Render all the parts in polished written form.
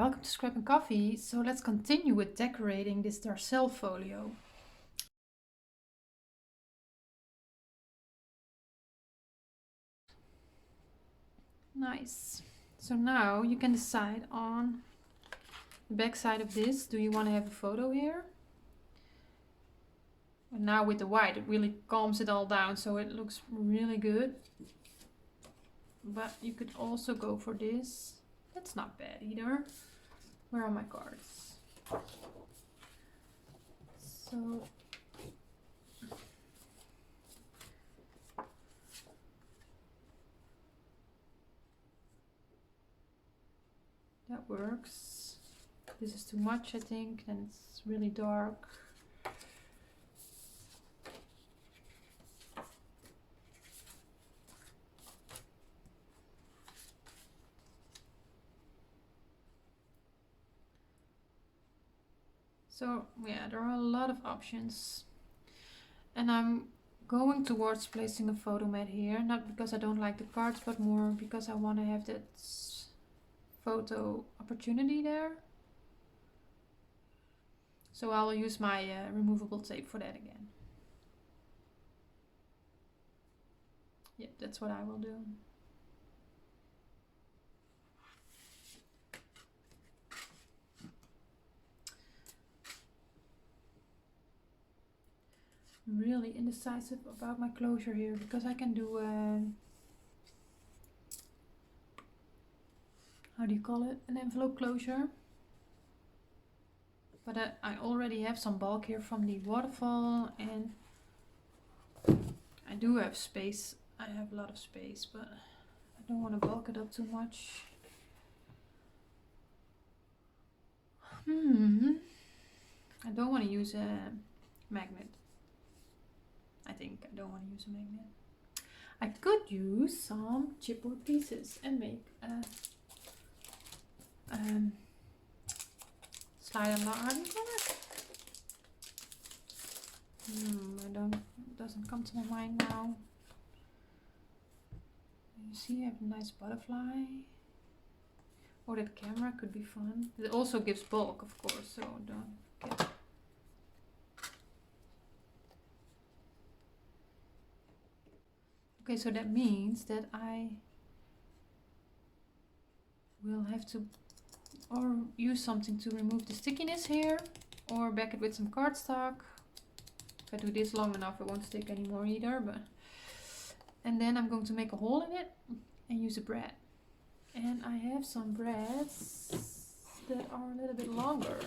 welcome to Scrap and Coffee. So let's continue with decorating this Darcelle folio. Nice. So now you can decide on the back side of this. Do you want to have a photo here? And now with the white, it really calms it all down, so it looks really good. But you could also go for this. That's not bad either. Where are my cards? So that works. This is too much, I think, and it's really dark. So yeah, there are a lot of options. And I'm going towards placing a photo mat here, not because I don't like the cards, but more because I want to have that photo opportunity there. So I'll use my removable tape for that again. Yep, that's what I will do. I'm really indecisive about my closure here because I can do how do you call it? An envelope closure. But I already have some bulk here from the waterfall, and I do have space. I have a lot of space, but I don't want to bulk it up too much. I don't want to use a magnet. I think I don't want to use a magnet. I could use some chipboard pieces and make a slide and lock. How do you call it? It doesn't come to my mind now. You see, I have a nice butterfly. Or that camera could be fun. It also gives bulk, of course, so don't forget. Okay, so that means that I will have to or use something to remove the stickiness here, or back it with some cardstock. If I do this long enough, it won't stick anymore either. And then I'm going to make a hole in it and use a brad. And I have some brads that are a little bit longer.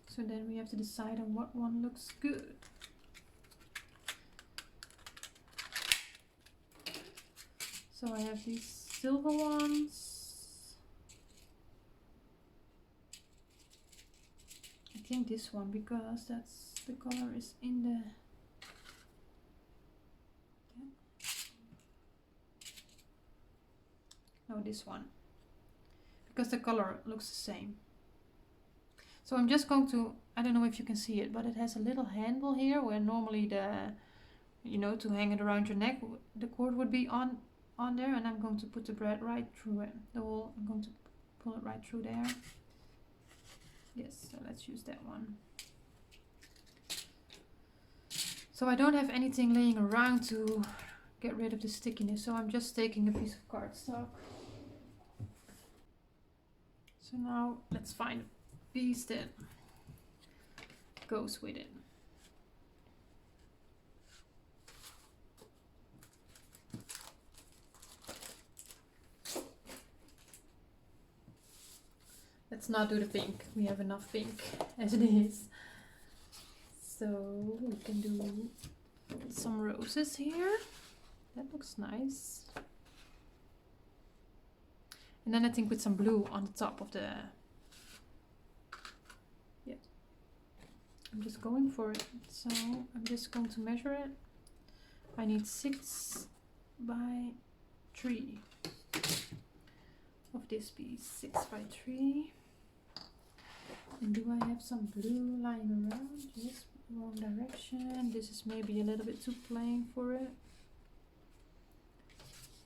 So then we have to decide on what one looks good. So I have these silver ones. I think this one, because that's the color is in the... No, this one. Because the color looks the same. So I'm just going to, I don't know if you can see it, but it has a little handle here where normally the, to hang it around your neck, the cord would be on there, and I'm going to put the brad right through it. The hole, I'm going to pull it right through there. Yes, so let's use that one. So I don't have anything laying around to get rid of the stickiness, so I'm just taking a piece of cardstock. So now let's find a piece that goes with it. Let's not do the pink. We have enough pink as it is. So we can do some roses here. That looks nice. And then I think with some blue on the top of the... Yeah. I'm just going for it. So I'm just going to measure it. I need 6 by 3 of this piece. 6 by 3. And do I have some blue lying around? Yes, wrong direction. This is maybe a little bit too plain for it.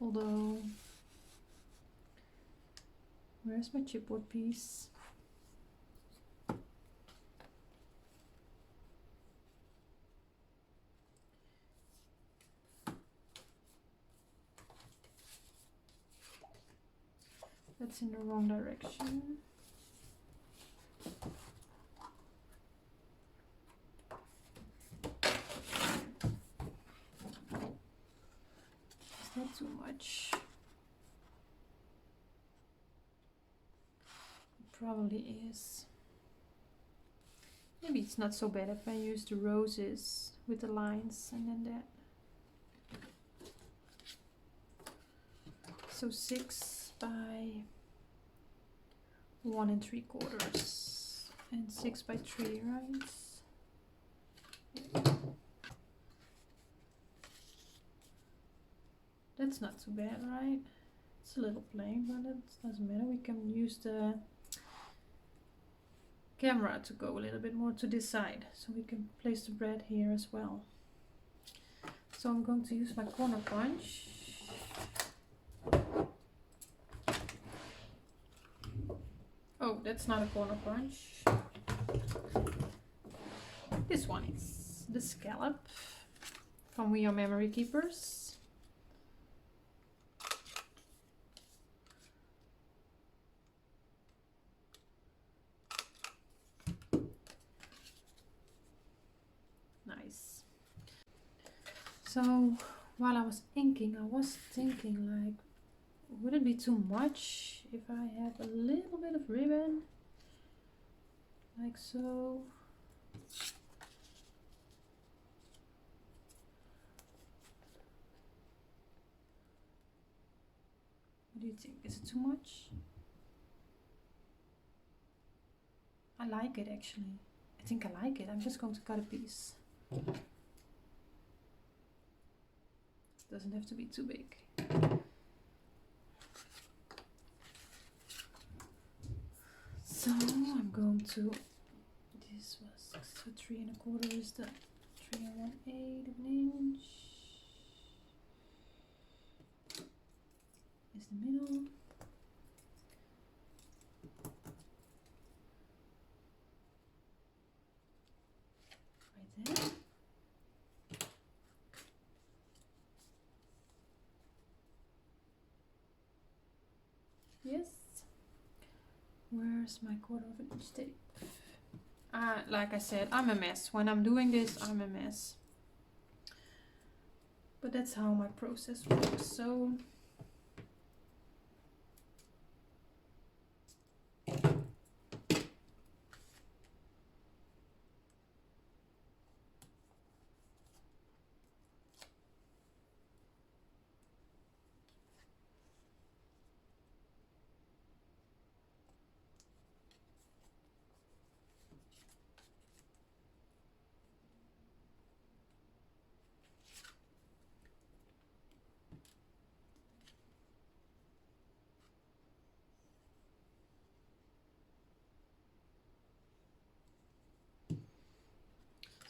Although Where's my chipboard piece? That's in the wrong direction. Is that too much? It probably is. Maybe it's not so bad if I use the roses with the lines and then that. So 6 by 1 3/4 and 6 by 3, right? That's not too bad, right? It's a little plain, but it doesn't matter. We can use the camera to go a little bit more to this side, so we can place the bread here as well. So I'm going to use my corner punch. Oh, that's not a corner punch. This one is the scallop from We Are Memory Keepers. Nice. So while I was inking, I was thinking, like, would it be too much if I have a little bit of ribbon, like so? What do you think? Is it too much? I like it, actually. I think I like it. I'm just going to cut a piece. It doesn't have to be too big. So I'm going to, this was 3 1/4 is the 3 1/8 of an inch. Is the middle. Right there. Yes. Where's my 1/4 inch tape? Like I said, I'm a mess. When I'm doing this, I'm a mess. But that's how my process works. So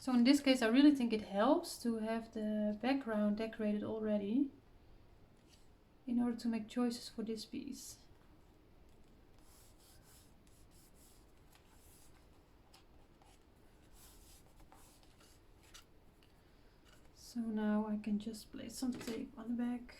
So in this case, I really think it helps to have the background decorated already in order to make choices for this piece. So now I can just place some tape on the back.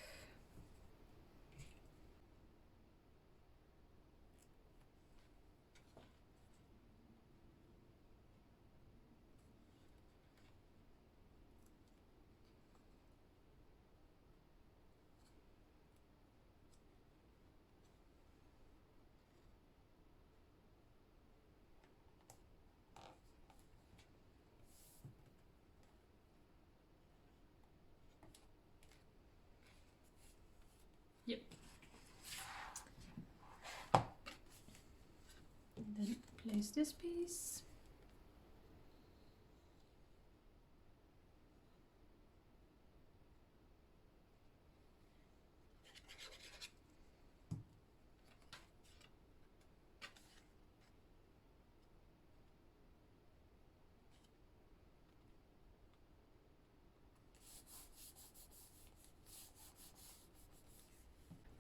Yep. And then place this piece.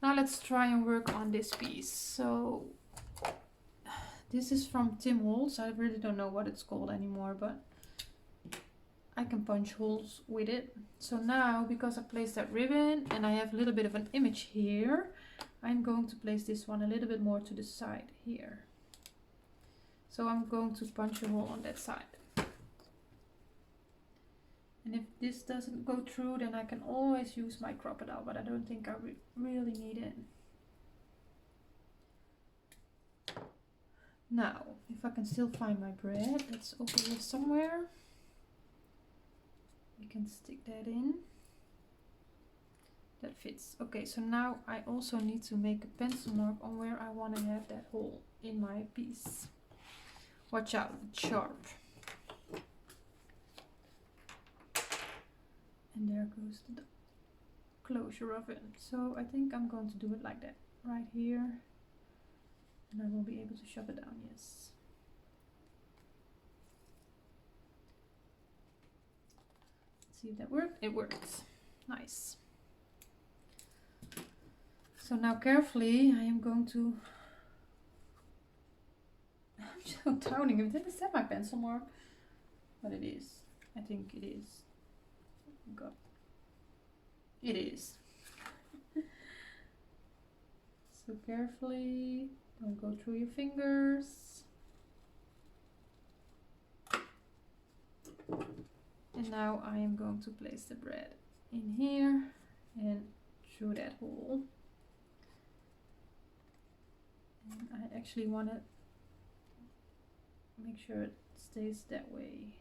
Now let's try and work on this piece. So this is from Tim Holtz. I really don't know what it's called anymore, but I can punch holes with it. So now, because I placed that ribbon and I have a little bit of an image here, I'm going to place this one a little bit more to the side here. So I'm going to punch a hole on that side. And if this doesn't go through, then I can always use my crocodile, but I don't think I really need it. Now, if I can still find my bread, that's over here somewhere. We can stick that in. That fits. Okay, so now I also need to make a pencil mark on where I want to have that hole in my piece. Watch out, it's sharp. And there goes the closure of it. So I think I'm going to do it like that, right here. And I will be able to shove it down, yes. Let's see if that worked. It works. Nice. So now carefully I am going to... I'm so doubting if this is my pencil mark. But it is. I think it is. God. It is. So carefully, don't go through your fingers. And now I am going to place the bread in here and through that hole. And I actually want to make sure it stays that way.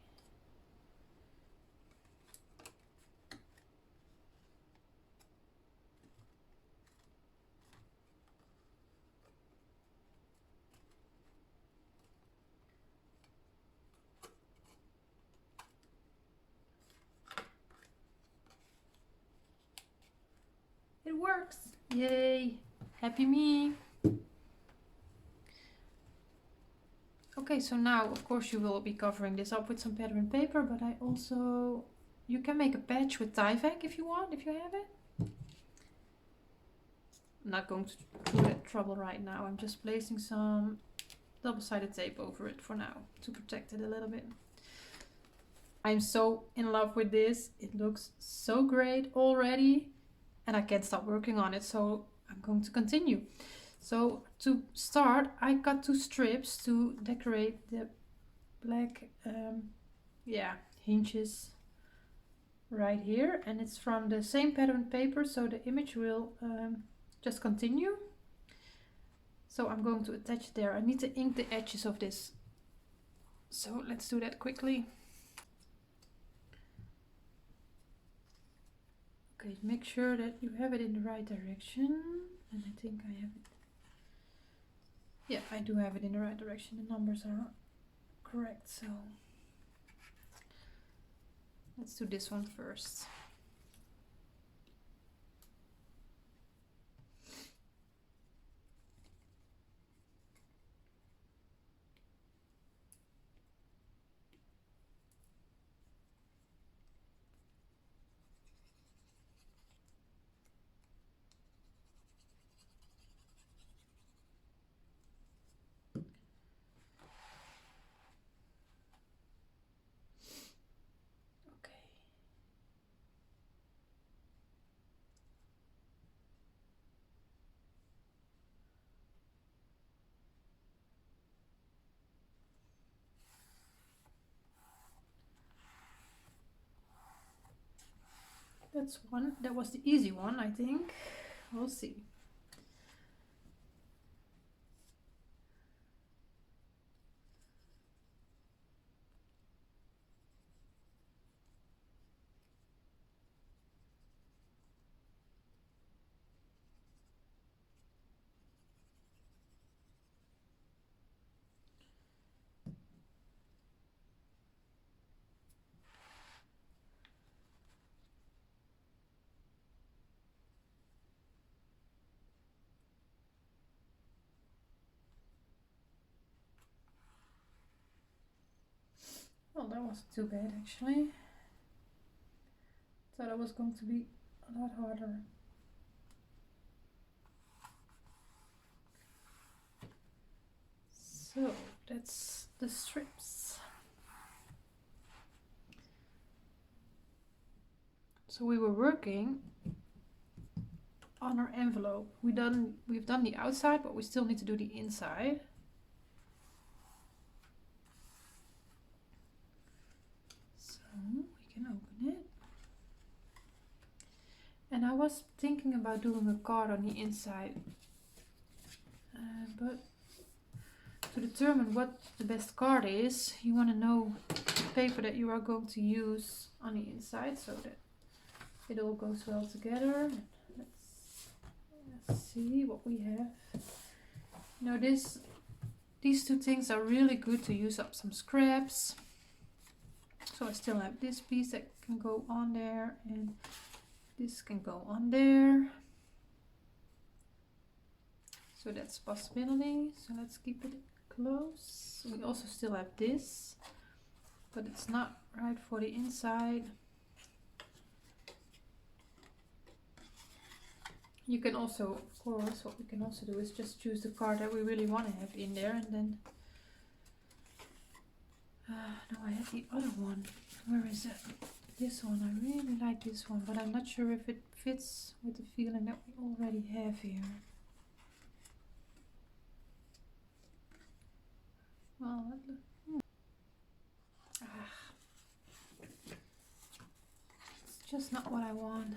It works! Yay! Happy me! Okay, so now of course you will be covering this up with some pattern paper, but I also... You can make a patch with Tyvek if you want, if you have it. I'm not going to do that trouble right now. I'm just placing some double-sided tape over it for now to protect it a little bit. I'm so in love with this. It looks so great already and I can't stop working on it, so I'm going to continue. So to start, I cut 2 strips to decorate the black hinges right here, and it's from the same pattern paper, so the image will just continue. So I'm going to attach it there. I need to ink the edges of this, so let's do that quickly. Okay, make sure that you have it in the right direction, and I think I have it. Yeah, I do have it in the right direction. The numbers are correct, so let's do this one first. That's one. That was the easy one, I think. We'll see. Well, that wasn't too bad actually. Thought it was going to be a lot harder. that's the strips. So we were working on our envelope. We've done the outside, but we still need to do the inside. So we can open it. And I was thinking about doing a card on the inside, but to determine what the best card is, you want to know the paper that you are going to use on the inside so that it all goes well together. Let's see what we have. You know, these two things are really good to use up some scraps. So I still have this piece that can go on there, and this can go on there. So that's a possibility. So let's keep it close. We also still have this, but it's not right for the inside. You can also, of course, what we can also do is just choose the card that we really want to have in there, and then no, I had the other one. Where is it? This one. I really like this one, but I'm not sure if it fits with the feeling that we already have here. Well, it's just not what I want.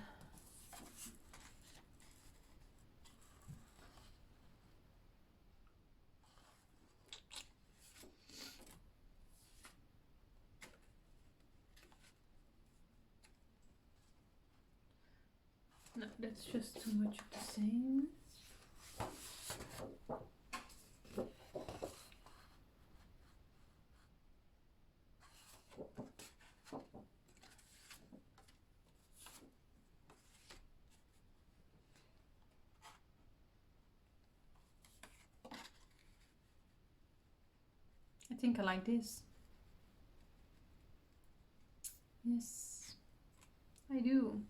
No, that's just too much of the same. I think I like this. Yes, I do.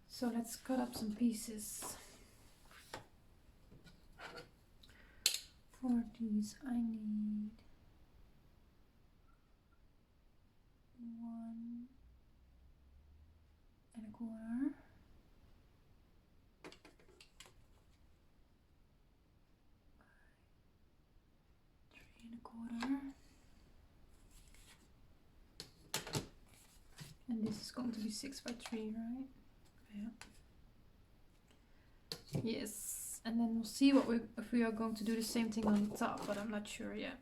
So let's cut up some pieces. For these I need 1 1/4. 3 1/4. And this is going to be 6 by 3, right? Yeah. Yes. And then we'll see if we are going to do the same thing on the top, but I'm not sure yet.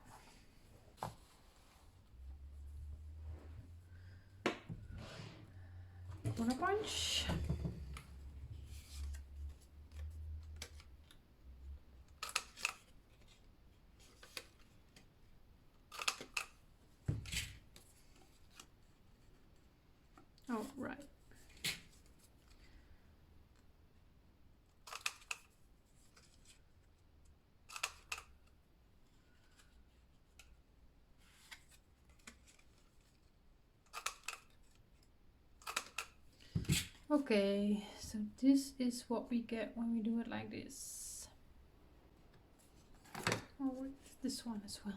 Corner punch. Oh, right. Okay, so this is what we get when we do it like this. Oh, this one as well.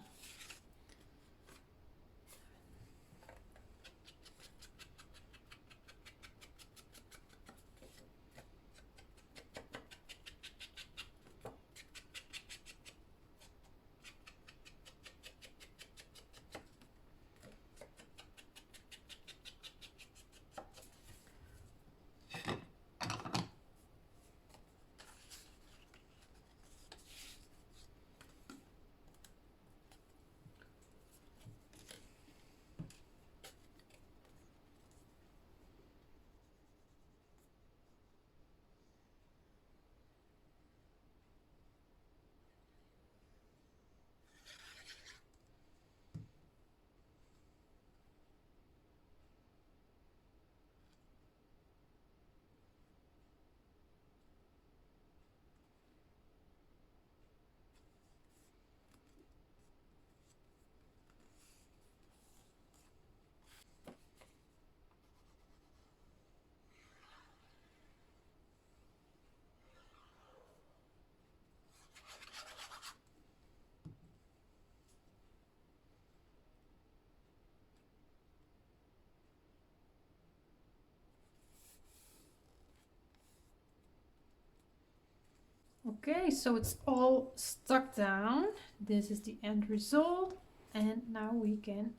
Okay, so it's all stuck down. This is the end result. And now we can,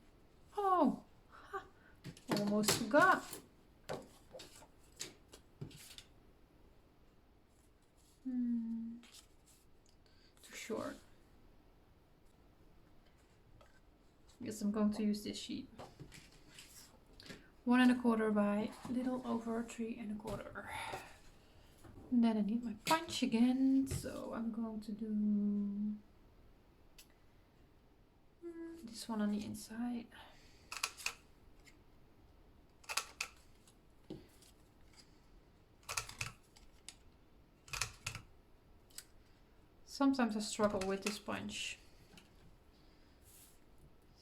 oh, ha, almost forgot. Too short. Guess I'm going to use this sheet. 1¼ by little over 3¼ And then I need my punch again, so I'm going to do this one on the inside. Sometimes I struggle with this punch.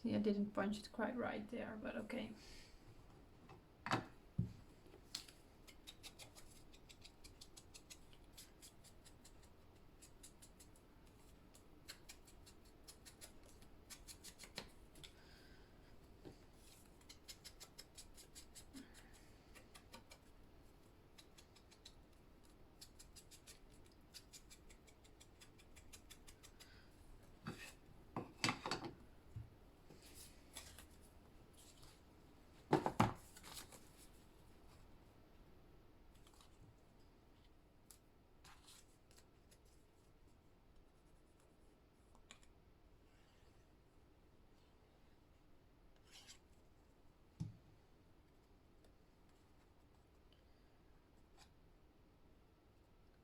See, I didn't punch it quite right there, but okay.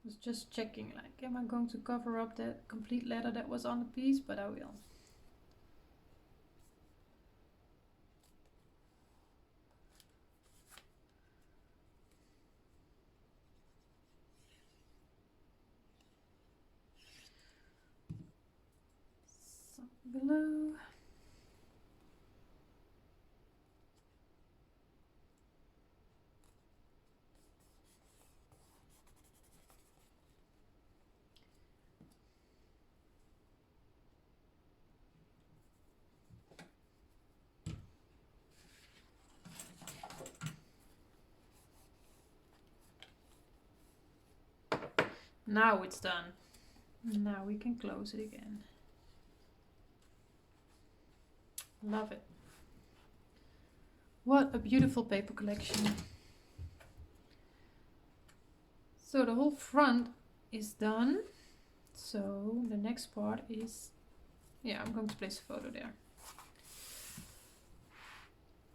I was just checking, like, am I going to cover up that complete letter that was on the piece? But I will. So below. Now it's done. Now we can close it again. Love it. What a beautiful paper collection. So the whole front is done. So the next part is, yeah, I'm going to place a photo there.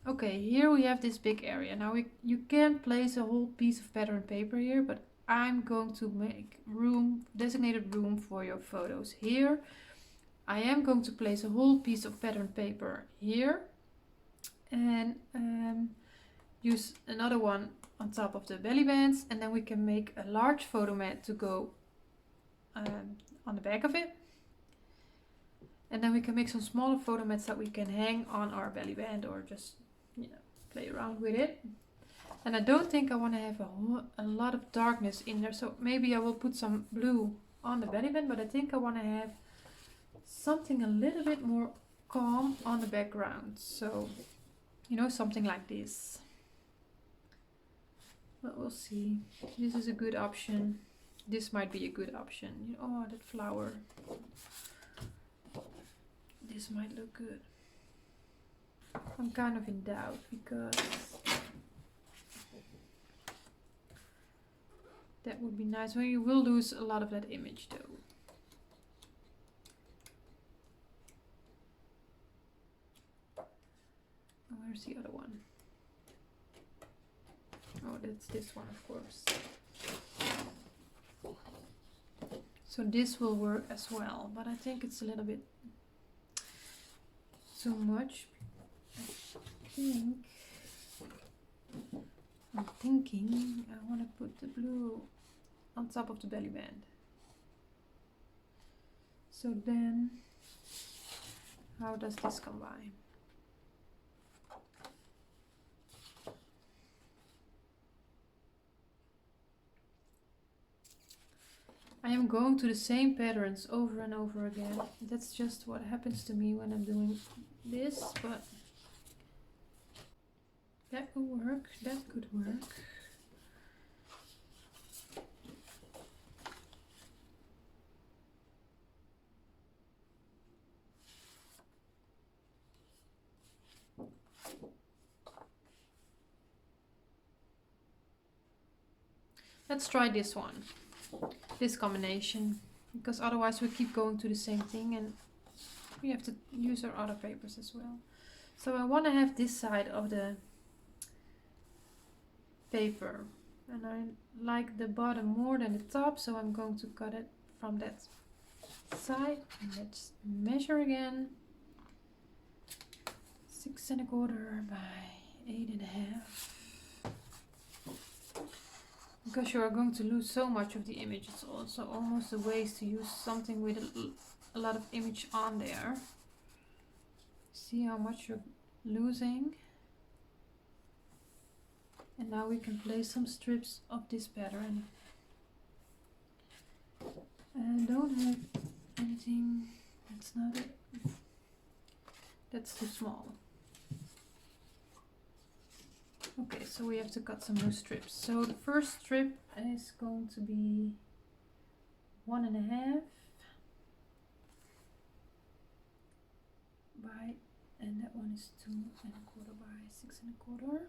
Okay, here we have this big area. Now you can place a whole piece of pattern paper here, but I'm going to make room, designated room for your photos here. I am going to place a whole piece of pattern paper here and use another one on top of the belly bands, and then we can make a large photo mat to go on the back of it. And then we can make some smaller photo mats that we can hang on our belly band or just, you know, play around with it. And I don't think I want to have a lot of darkness in there, so maybe I will put some blue on the belly band, but I think I want to have something a little bit more calm on the background. So, you know, something like this. But we'll see. This is a good option. This might be a good option. Oh, that flower. This might look good. I'm kind of in doubt because that would be nice. Well, you will lose a lot of that image though. Oh, where's the other one? Oh, that's this one, of course. So this will work as well, but I think it's a little bit too much. I'm thinking I want to put the blue on top of the belly band. So then, how does this combine? I am going to the same patterns over and over again. That's just what happens to me when I'm doing this, but that will work. That could work. Let's try this one, this combination, because otherwise we keep going to the same thing and we have to use our other papers as well. So I want to have this side of the paper, and I like the bottom more than the top, so I'm going to cut it from that side. And let's measure again. 6 1/4 by 8 1/2. Because you are going to lose so much of the image, it's also almost a waste to use something with a lot of image on there. See how much you're losing? And now we can place some strips of this pattern. I don't have anything, that's not it. That's too small. Okay, so we have to cut some new strips. So the first strip is going to be 1 1/2 by, and that one is 2 1/4 by 6 1/4.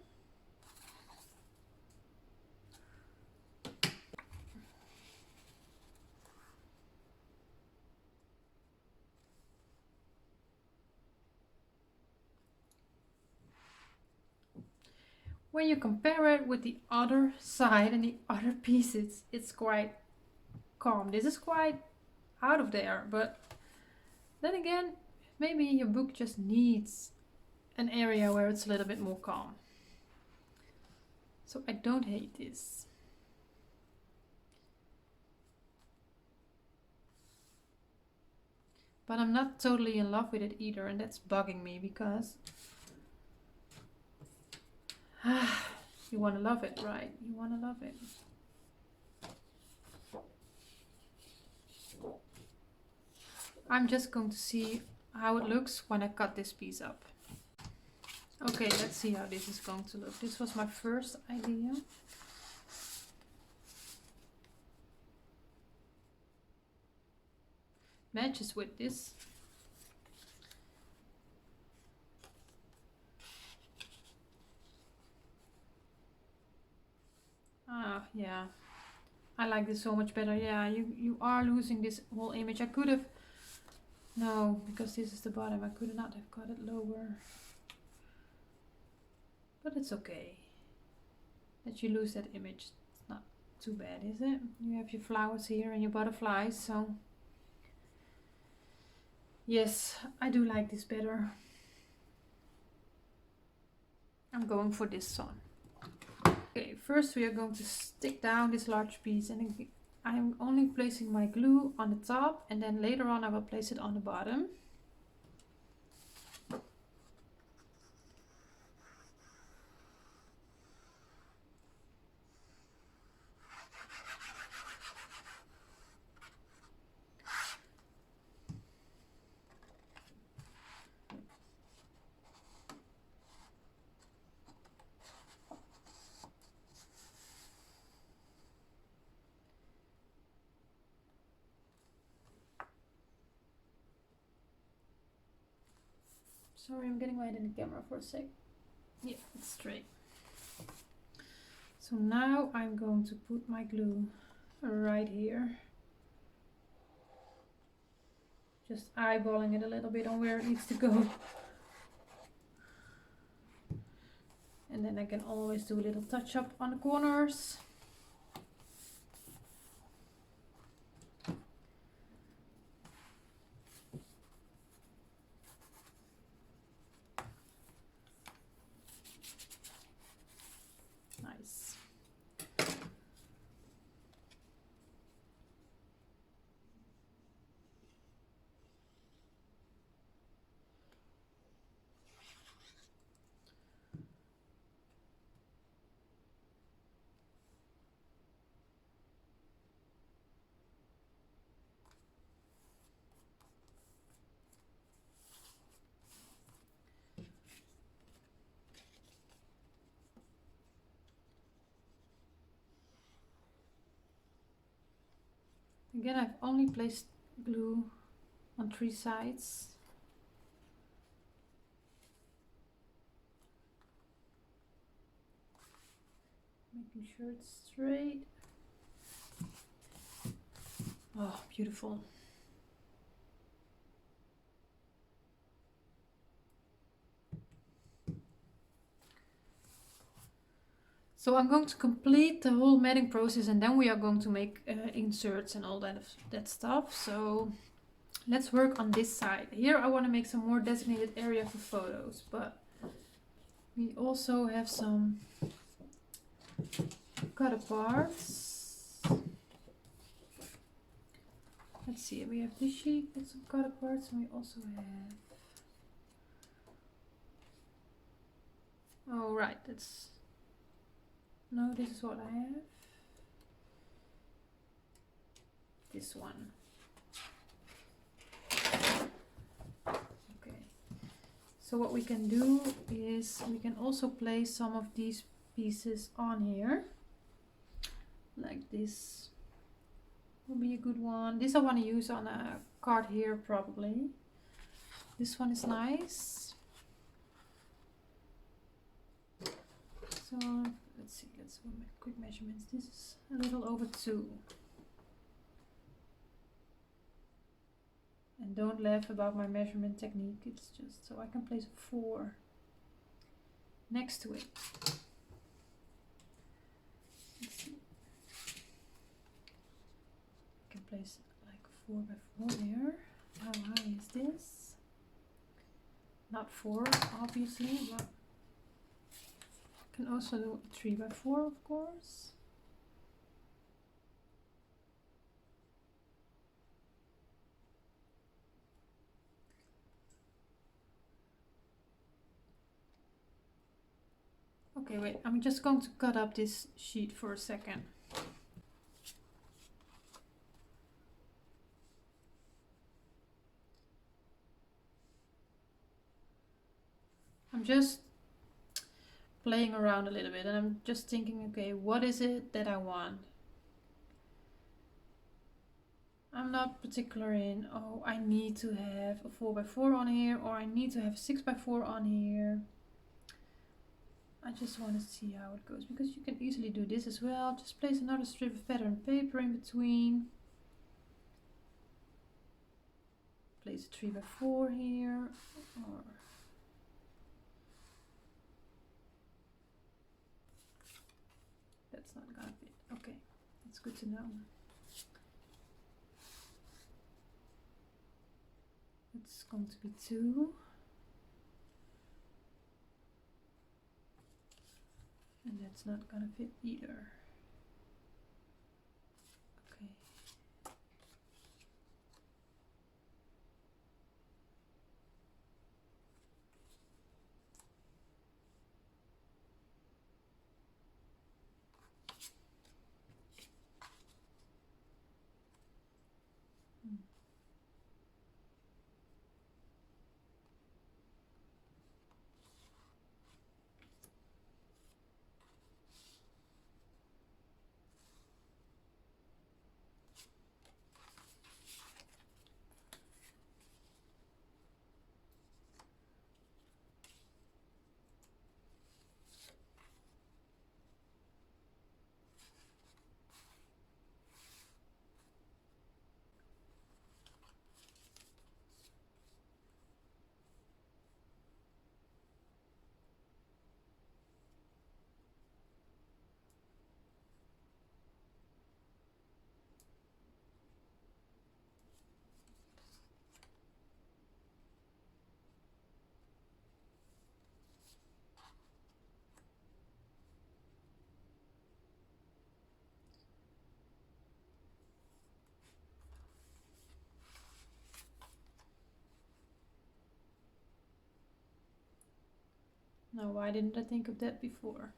When you compare it with the other side and the other pieces, it's quite calm. This is quite out of there, but then again, maybe your book just needs an area where it's a little bit more calm. So I don't hate this. But I'm not totally in love with it either, and that's bugging me because you want to love it, right? You want to love it. I'm just going to see how it looks when I cut this piece up. Okay, let's see how this is going to look. This was my first idea. Matches with this. Ah, yeah. I like this so much better. Yeah, you are losing this whole image. I could have... No, because this is the bottom. I could not have cut it lower. But it's okay. That you lose that image. It's not too bad, is it? You have your flowers here and your butterflies, so... Yes, I do like this better. I'm going for this one. Okay, first we are going to stick down this large piece, and I'm only placing my glue on the top, and then later on I will place it on the bottom. Sorry, I'm getting right in the camera for a sec. Yeah, it's straight. So now I'm going to put my glue right here. Just eyeballing it a little bit on where it needs to go. And then I can always do a little touch up on the corners. Nice. Again, I've only placed glue on 3 sides. Making sure it's straight. Oh, beautiful. So I'm going to complete the whole matting process, and then we are going to make inserts and all that stuff. So let's work on this side. Here I want to make some more designated area for photos, but we also have some cut aparts. Let's see, we have this sheet with some cut aparts, and we also have... Oh right, that's... No, this is what I have. This one. Okay. So what we can do is we can also place some of these pieces on here. Like this will be a good one. This I want to use on a card here probably. This one is nice. So let's see, let's do quick measurements. This is a little over 2. And don't laugh about my measurement technique, it's just so I can place a 4 next to it. Let's see. I can place like a 4 by 4 there. How high is this? Not 4 obviously, but I can also do a 3 by 4 of course. Okay, wait, I'm just going to cut up this sheet for a second. I'm just playing around a little bit and I'm just thinking, okay, what is it that I want? I'm not particular in, oh, I need to have a 4 by 4 on here, or I need to have a 6 by 4 on here. I just want to see how it goes, because you can easily do this as well. Just place another strip of pattern paper in between. Place a 3 by 4 here, or that's not gonna fit. Okay, that's good to know. It's going to be 2. And that's not gonna fit either. Okay. Now, why didn't I think of that before?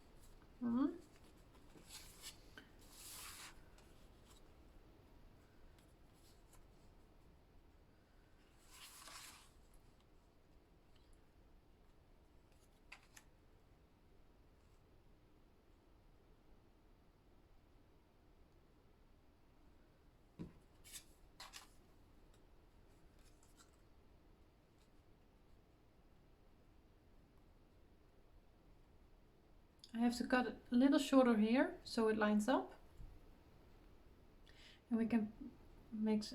I have to cut it a little shorter here so it lines up. And we can makes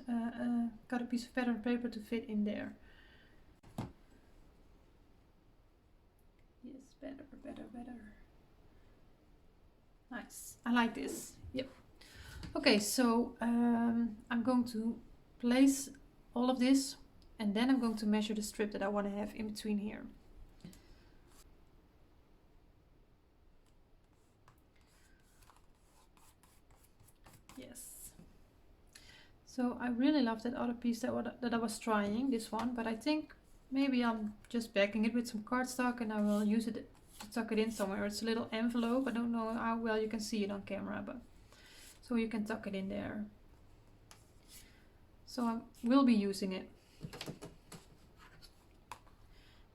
cut a piece of pattern paper to fit in there. Yes, better, better, better. Nice, I like this. Yep. Okay, so I'm going to place all of this, and then I'm going to measure the strip that I want to have in between here. Yes. So I really love that other piece that I was trying, this one, but I think maybe I'm just backing it with some cardstock and I will use it to tuck it in somewhere. It's a little envelope. I don't know how well you can see it on camera, but so you can tuck it in there. So I will be using it.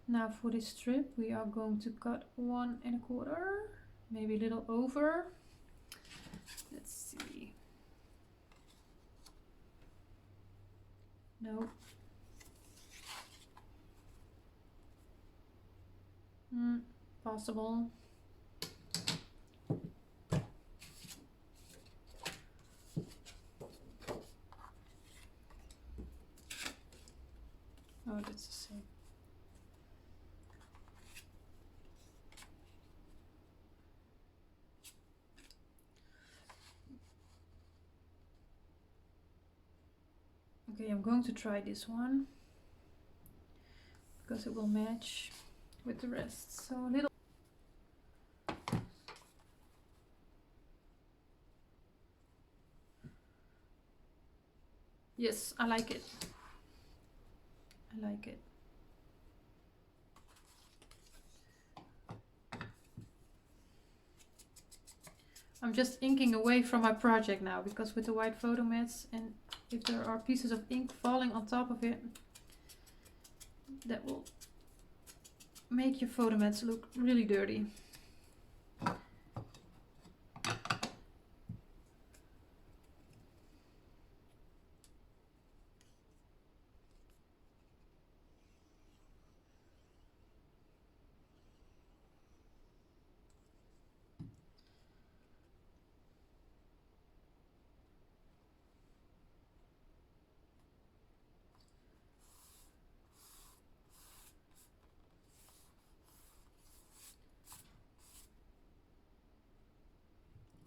Now for this strip we are going to cut 1 1/4, maybe a little over. Let's see. No. Possible. Oh, that's the same. Okay, I'm going to try this one because it will match with the rest. So a little. Yes, I like it. I like it. I'm just inking away from my project now because with the white photo mats, and if there are pieces of ink falling on top of it, that will make your photo mats look really dirty.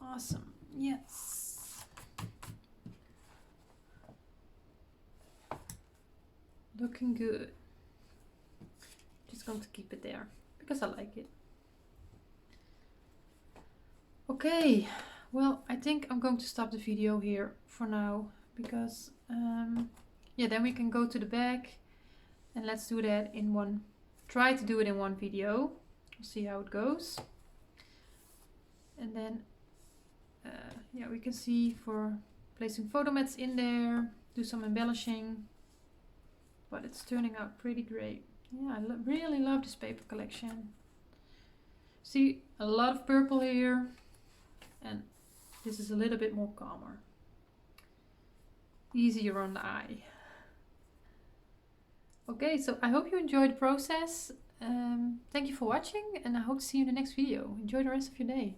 Awesome. Yes. Looking good. Just going to keep it there because I like it. Okay, well, I think I'm going to stop the video here for now because yeah, then we can go to the back and let's do that in one. Try to do it in one video. We'll see how it goes. And then yeah, we can see for placing photo mats in there, do some embellishing, but it's turning out pretty great. Yeah, I really love this paper collection. See, a lot of purple here, and this is a little bit more calmer, easier on the eye. Okay, so I hope you enjoyed the process. Thank you for watching, and I hope to see you in the next video. Enjoy the rest of your day.